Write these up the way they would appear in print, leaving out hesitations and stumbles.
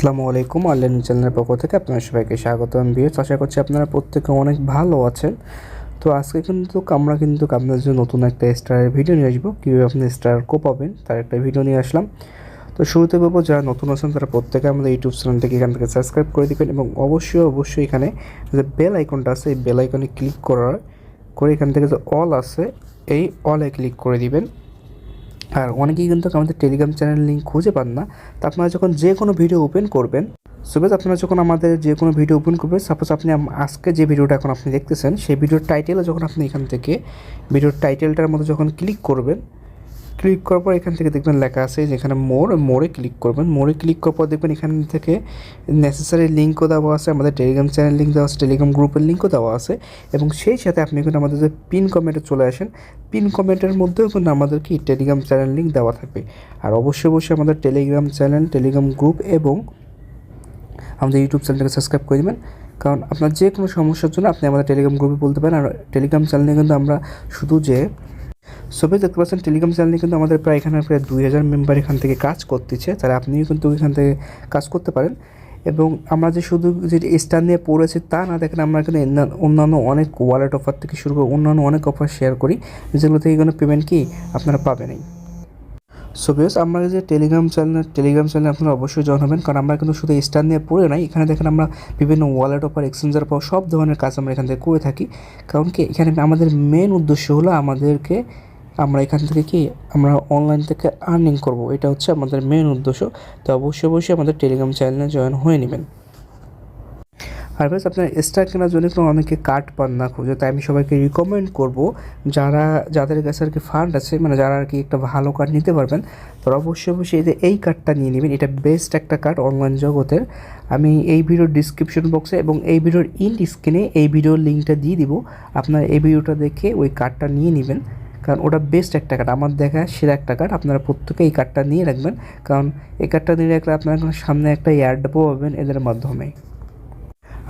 আসসালামু আলাইকুম অনলাইন চ্যানেলের পক্ষ থেকে আপনারা সবাইকে স্বাগতম ভিউয়ার্স। আশা করছি আপনারা প্রত্যেকে অনেক ভালো আছেন। তো আজকে কিন্তু আমরা আপনাদের জন্য নতুন একটা স্টারের ভিডিও নিয়ে আসবো, কীভাবে আপনি স্টার কোপাবেন তার একটা ভিডিও নিয়ে আসলাম। তো শুরুতে বলবো, যারা নতুন আছেন তারা প্রত্যেকে আমাদের ইউটিউব চ্যানেলটিকে এখান থেকে সাবস্ক্রাইব করে দিবেন এবং অবশ্যই এখানে যে বেল আইকনটা আছে এই বেল আইকনে ক্লিক করে এখান থেকে যে অল আছে এই অলে ক্লিক করে দিবেন। আর অনেকেই কিন্তু আমাদের টেলিগ্রাম চ্যানেল লিঙ্ক খুঁজে পান না। তো আপনারা যখন যে কোনো ভিডিও ওপেন করবেন, সাপোজ আপনারা যখন আমাদের যে কোনো ভিডিও ওপেন করবেন, সাপোজ আপনি আজকে যে ভিডিওটা এখন আপনি দেখতেছেন সেই ভিডিওর টাইটেলে যখন আপনি এখান থেকে ভিডিওর টাইটেলটার মধ্যে যখন ক্লিক করবেন, ক্লিক করার পর এখান থেকে দেখবেন লেখা আছে যেখানে মোড়ে ক্লিক করবেন। মোড়ে ক্লিক করার পর দেখবেন এখান থেকে নেসেসারি লিঙ্কও দেওয়া আছে, আমাদের টেলিগ্রাম চ্যানেল লিঙ্ক দেওয়া আছে, টেলিগ্রাম গ্রুপের লিঙ্কও দেওয়া আছে এবং সেই সাথে আপনি কিন্তু আমাদের যে পিন কমেন্টে চলে আসেন, পিন কমেন্টের মধ্যেও কিন্তু আমাদের কি টেলিগ্রাম চ্যানেল লিঙ্ক দেওয়া থাকবে। আর অবশ্যই আমাদের টেলিগ্রাম চ্যানেল, টেলিগ্রাম গ্রুপ এবং আমাদের ইউটিউব চ্যানেলটাকে সাবস্ক্রাইব করে দেবেন, কারণ আপনার যে কোনো সমস্যার জন্য আপনি আমাদের টেলিগ্রাম গ্রুপে বলতে পারেন। আর টেলিগ্রাম চ্যানেলে কিন্তু আমরা শুধু যে সবাই দেখতে পাচ্ছেন টেলিগ্রাম চ্যানেলে কিন্তু আমাদের প্রায় 2000 মেম্বার এখান থেকে কাজ করতেছে, তারা আপনিও কিন্তু এখান থেকে কাজ করতে পারেন। এবং আমরা যে শুধু যে স্টার নিয়ে পড়েছি তা না, দেখেন আমরা এখানে অন্যান্য অনেক ওয়ালেট অফার থেকে শুরু করে অন্যান্য অনেক অফার শেয়ার করি, যেগুলো থেকে কোনো পেমেন্ট কি আপনারা পাবেনই। সো ভিউয়ার্স, আমরা যে টেলিগ্রাম চ্যানেলে আপনারা অবশ্যই জয়েন হবেন, কারণ আমরা কিন্তু শুধু স্টার নিয়ে পড়ে নাই, এখানে দেখেন আমরা বিভিন্ন ওয়ালেট অফার, এক্সচেঞ্জার পাওয়া সব ধরনের কাজ আমরা এখান থেকে করে থাকি। কারণ কি এখানে আমাদের মেন উদ্দেশ্য হলো আমরা এখান থেকে আমরা অনলাইন থেকে আর্নিং করব, এটা হচ্ছে আমাদের মেন উদ্দেশ্য। তো অবশ্যই আমাদের টেলিগ্রাম চ্যানেলে জয়েন হয়ে নেবেন। আর বেশ, আপনার স্টার কেনার জন্য কোনো অনেকে কার্ড পান না খুঁজে, তাই আমি সবাইকে রিকমেন্ড করব, যাদের কাছে আর কি ফান্ড আছে, মানে যারা আর কি একটা ভালো কার্ড নিতে পারবেন, তারা অবশ্যই এই কার্ডটা নিয়ে নেবেন। এটা বেস্ট একটা কার্ড অনলাইন জগতের। আমি এই ভিডিওর ডিসক্রিপশন বক্সে এবং এই ভিডিওর স্ক্রিনে এই ভিডিওর লিঙ্কটা দিয়ে দিব, আপনারা এই ভিডিওটা দেখে ওই কার্ডটা নিয়ে নেবেন, কারণ ওটা বেস্ট একটা কার্ড, আমার দেখা সেরা একটা কার্ড। আপনারা প্রত্যেকে এই কার্ডটা নিয়ে রাখবেন, কারণ এই কার্ডটা নিয়ে রাখলে আপনারা সামনে একটা এয়ারড্রপও পাবেন এদের মাধ্যমে।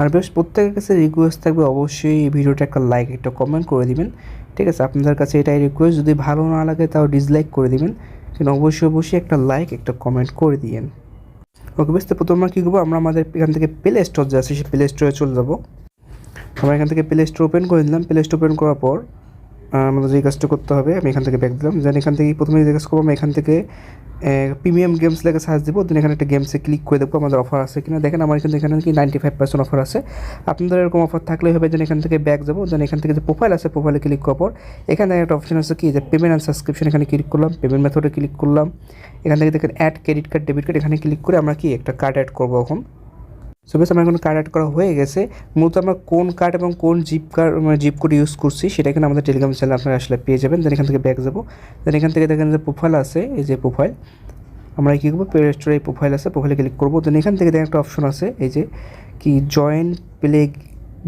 আর বেশ, প্রত্যেকের কাছে রিকোয়েস্ট থাকবে অবশ্যই এই ভিডিওটা একটা লাইক, একটা কমেন্ট করে দিবেন, ঠিক আছে? আপনাদের কাছে এটাই রিকোয়েস্ট, যদি ভালো না লাগে তাও ডিসলাইক করে দিবেন, কিন্তু অবশ্যই একটা লাইক, একটা কমেন্ট করে দিয়েন। ওকে বেশ, তো প্রথমে আমরা কী করবো, আমরা আমাদের এখান থেকে প্লে স্টোর যে আছে সেই প্লে স্টোরে চলে যাবো। আমরা এখান থেকে প্লে স্টোর ওপেন করে দিলাম। প্লে স্টোর ওপেন করার পর আমাদের যে কাজটা করতে হবে, আমি এখান থেকে ব্যাক দিলাম। দেন এখান থেকে প্রথমে যে কাজ করবো, আমি এখান থেকে প্রিমিয়াম গেমস লেগে সার্চ দেবো। দেন এখানে একটা গেমসে ক্লিক করে দেখবো আমাদের অফার আছে কিনা। দেখেন আমার কিন্তু এখানে কি 95% অফার আছে। আপনাদের এরকম অফার থাকলেই হবে। দেন এখান থেকে ব্যাক যাবো। দেন এখান থেকে যে প্রোফাইল আছে, প্রোফাইলে ক্লিক করার পর এখানে একটা অপশন আছে কি যে পেমেন্ট অ্যান্ড সাবস্ক্রিপশন, এখানে ক্লিক করলাম। পেমেন্ট মেথডে ক্লিক করলাম। এখান থেকে দেখেন add credit card, debit card, এখানে ক্লিক করে আমরা কি একটা কার্ড অ্যাড করবো এখন। সো বেশ, আমার এখন কার্ড অ্যাড করা হয়ে গেছে। মূলত আমরা কোন কার্ড এবং কোন জিপ কোড ইউজ করছি সেটা এখানে আমাদের টেলিগ্রাম চ্যানেলে আপনারা আসলে পেয়ে যাবেন। দেন এখান থেকে ব্যাক যাবো। দেন এখান থেকে দেখেন যে প্রোফাইল আছে, এই যে প্রোফাইল, আমরা কী করবো, প্লে স্টোরে এই প্রোফাইল আছে, প্রোফাইলে ক্লিক করবো। দেন এখান থেকে দেখেন একটা অপশন আছে, এই যে কি join play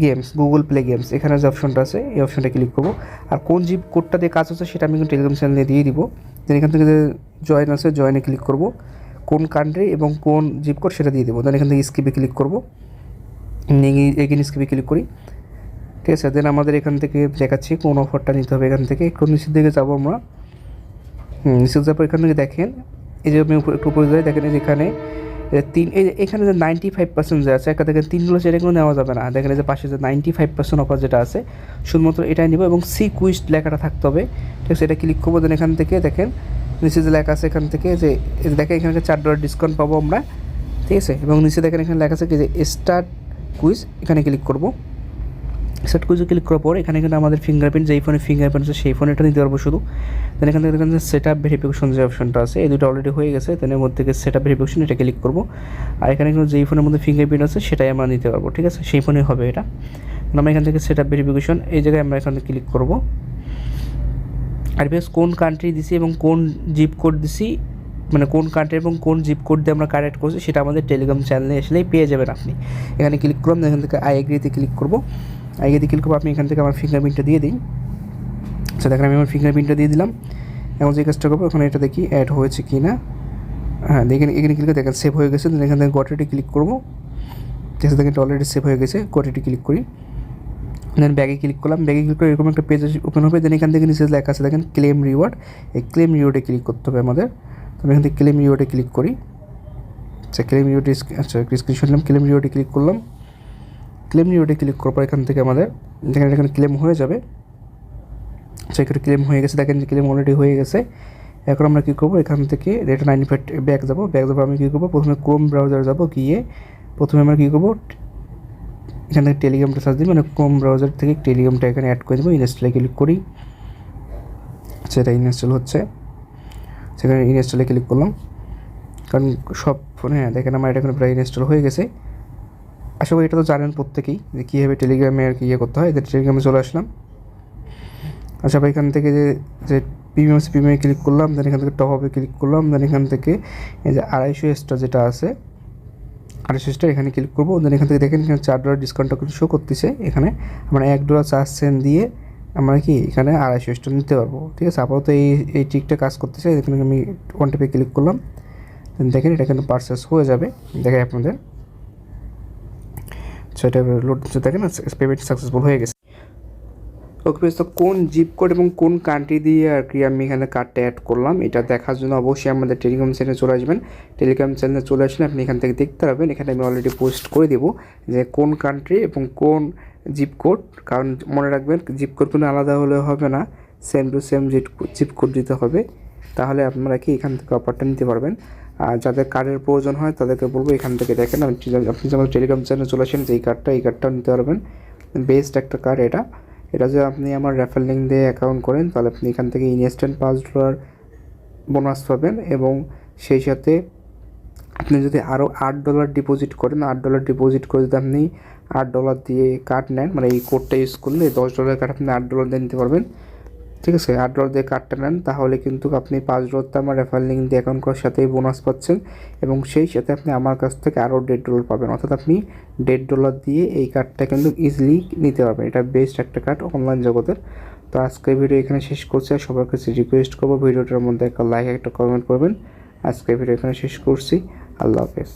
games, Google play games, এখানে যে অপশনটা আছে এই অপশনটা ক্লিক করবো। আর কোন জিপ কোডটা দিয়ে কাজ হচ্ছে সেটা আমি কিন্তু টেলিগ্রাম চ্যানেলে দিয়ে দিব। দেন এখান থেকে যে জয়েন আছে, জয়েনে ক্লিক করবো, কোন কান্ট্রি এবং কোন জিপ কোড সেটা দিয়ে দেবো। দেন এখান থেকে স্কিপে ক্লিক করবো, এগেন স্কিপে ক্লিক করি, ঠিক আছে? দেন আমাদের এখান থেকে দেখাচ্ছি কোন অফারটা নিতে হবে। এখান থেকে একটু নিচের দিকে যাবো আমরা। নিচে যাওয়ার পর এখান থেকে দেখেন, এই যে আমি একটু উপরে যাই, দেখেন এখানে এখানে যে 95% যে আছে, একটা দেখেন তিনগুলো সেটা কোনো নেওয়া যাবে না। দেখেন এই যে পাশে যে 95% অফার যেটা আছে শুধুমাত্র এটাই নিব এবং সি কুইস্ট লেখাটা থাকতে হবে, ঠিক আছে? এটা ক্লিক করবো। দেন এখান থেকে দেখেন নিচে যে লেখা আছে, এখান থেকে যে দেখেন এখানে $4 ডিসকাউন্ট পাবো আমরা, ঠিক আছে? এবং নিচে দেখেন এখানে লেখা আছে কি যে স্টার্ট কুইজ, এখানে ক্লিক করবো। স্টার্ট কুইজে ক্লিক করার পর এখানে কিন্তু আমাদের ফিঙ্গারপ্রিন্ট, যেই ফোনে ফিঙ্গারপ্রিন্ট আছে সেই ফোনে এটা নিতে পারবো শুধু। দেন এখান থেকে দেখেন যে সেট আপ ভেরিফিকেশন যে অপশনটা আছে, এই দুটো অলরেডি হয়ে গেছে। দেন এর মধ্যে থেকে সেট আপ ভেরিফিকেশন এটা ক্লিক করবো। আর এখানে কিন্তু যেই ফোনের মধ্যে ফিঙ্গারপ্রিন্ট আছে সেটাই আমরা নিতে পারবো, ঠিক আছে? সেই ফোনে হবে এটা। আমরা এখান থেকে সেট আপ ভেরিফিকেশন এই জায়গায় আমরা এখানে ক্লিক করবো। আর বেশ, কোন কান্ট্রি দিছি এবং কোন জিপ কোড দিছি, মানে কোন কান্ট্রি এবং কোন জিপ কোড দিয়ে আমরা কারেক্ট করছি সেটা আমাদের টেলিগ্রাম চ্যানেলে আসলেই পেয়ে যাবেন আপনি। এখানে ক্লিক করলাম, এখান থেকে আই এগ্রিতে ক্লিক করবো। আই এগ্রিতে ক্লিক করবো, আপনি এখান থেকে আমার ফিঙ্গারপ্রিন্টটা দিয়ে দিন। আচ্ছা, দেখেন আমি আমার ফিঙ্গারপ্রিন্টটা দিয়ে দিলাম। এখন যে কাজটা করবো, এখন এটা দেখি অ্যাড হয়েছে কি না। হ্যাঁ, দেখেন এখানে ক্লিক করে দেখেন সেভ হয়ে গেছে। দেন এখান থেকে গটেটে ক্লিক করবো, ঠিক আছে? দেখেন অলরেডি সেভ হয়ে গেছে, গটেটে ক্লিক করি। দেন ব্যাগে ক্লিক করলাম। ব্যাগে ক্লিক করে এরকম একটা পেজ ওপেন হবে। দেন এখান থেকে নিচে লেখা আছে দেখেন ক্লেম রিওয়ার্ড, এই ক্লেম রিওয়ার্ডে ক্লিক করতে হবে আমাদের। তো আমি এখান থেকে ক্লেম রিওয়ার্ডে ক্লিক করি, আচ্ছা ক্লেম রিওয়ার্ডে আচ্ছা স্ক্রিনশট নিলাম, ক্লেম রিওয়ার্ডে ক্লিক করলাম। ক্লেম রিওয়ার্ডে ক্লিক করার পর এখান থেকে আমাদের দেখেন এখানে ক্লেম হয়ে যাবে। আচ্ছা এখানে ক্লেম হয়ে গেছে, দেখেন যে ক্লেম অলরেডি হয়ে গেছে। এখন আমরা কী করবো, এখান থেকে ডেটা 95 ব্যাক যাবো। আমি কী করবো, প্রথমে ক্রোম ব্রাউজার যাবো, গিয়ে প্রথমে আমরা কী করবো, এখান থেকে টেলিগ্রামটা সার্চ দিই, মানে ক্রোম ব্রাউজার থেকে টেলিগ্রামটা এখানে অ্যাড করে দেবো। ইনস্টলে ক্লিক করি, সেটা ইনস্টল হচ্ছে, সেখানে ইনস্টলে ক্লিক করলাম। কারণ সব ফোনে দেখেন আমার এটা এখন প্রায় ইনস্টল হয়ে গেছে। আশা করি এটা তো জানেন প্রত্যেকেই যে কীভাবে টেলিগ্রামে আর কি করতে হয়। টেলিগ্রামে চলে আসলাম। আচ্ছা ভাই এখান থেকে যে প্রিমিয়ামে ক্লিক করলাম, দেন এখান থেকে টপ আপে ক্লিক করলাম, দেন এখান থেকে এই যে 250 স্টার যেটা আছে 250 স্টার এখানে ক্লিক করবো। দেন এখান থেকে দেখেন এখানে $4 ডিসকাউন্টটা কিন্তু শো করতেছে। এখানে আমরা $1.04 দিয়ে আমরা কি এখানে 250 স্টার নিতে পারবো। ঠিক আছে, আপাতত এই ট্রিকটা কাজ করতেছে। এখানে আমি ওয়ান টেপে ক্লিক করলাম, দেন দেখেন এটা কিন্তু পারচেস হয়ে যাবে। দেখেন আপনাদের সেটা লোড হচ্ছে, দেখেন পেমেন্ট সাকসেসফুল হয়ে গেছে। ওকে তো কোন জিপ কোড এবং কোন কান্ট্রি দিয়ে আর কি আমি এখানে কার্ডটা অ্যাড করলাম এটা দেখার জন্য অবশ্যই আমাদের টেলিগ্রাম চ্যানেলে চলে আসবেন। টেলিগ্রাম চ্যানেলে চলে আসলে আপনি এখান থেকে দেখতে পারবেন। এখানে আমি অলরেডি পোস্ট করে দেবো যে কোন কান্ট্রি এবং কোন জিপ কোড। কারণ মনে রাখবেন জিপ কোড কোনো আলাদা হলে হবে না, same to same zip code দিতে হবে, তাহলে আপনারা কি এখান থেকে অফারটা নিতে পারবেন। আর যাদের কার্ডের প্রয়োজন হয় তাদেরকে বলবো এখান থেকে দেখেন, আপনি যেমন টেলিগ্রাম চ্যানেলে চলে আসেন যে এই কার্ডটাও নিতে পারবেন। বেস্ট একটা কার্ড এটা যদি আপনি আমার রেফার লিঙ্ক দিয়ে অ্যাকাউন্ট করেন তাহলে আপনি এখান থেকে ইনস্ট্যান্ট $5 বোনাস পাবেন। এবং সেই সাথে আপনি যদি আরও $8 ডিপোজিট করেন, $8 ডিপোজিট করে যদি আপনি $8 দিয়ে কার্ড নেন, মানে এই কোডটা ইউজ করলে $10 কার্ড আপনি $8 দিয়ে নিতে পারবেন। ঠিক আছে, $8 দিয়ে কার্ডটা নেন তাহলে কিন্তু আপনি $5 আমার রেফার লিঙ্ক দিয়ে অ্যাকাউন্ট করার সাথেই বোনাস পাচ্ছেন। এবং সেই সাথে আপনি আমার কাছ থেকে আরও $1.5 পাবেন, অর্থাৎ আপনি $1.5 দিয়ে এই কার্ডটা কিন্তু ইজিলি নিতে পারবেন। এটা বেস্ট একটা কার্ড অনলাইন জগতের। তো আজকের ভিডিও এখানে শেষ করছি। আর সবার কাছে রিকোয়েস্ট করবো ভিডিওটার মধ্যে একটা লাইক একটা কমেন্ট করবেন। আজকের ভিডিও এখানে শেষ করছি। আল্লাহ হাফেজ।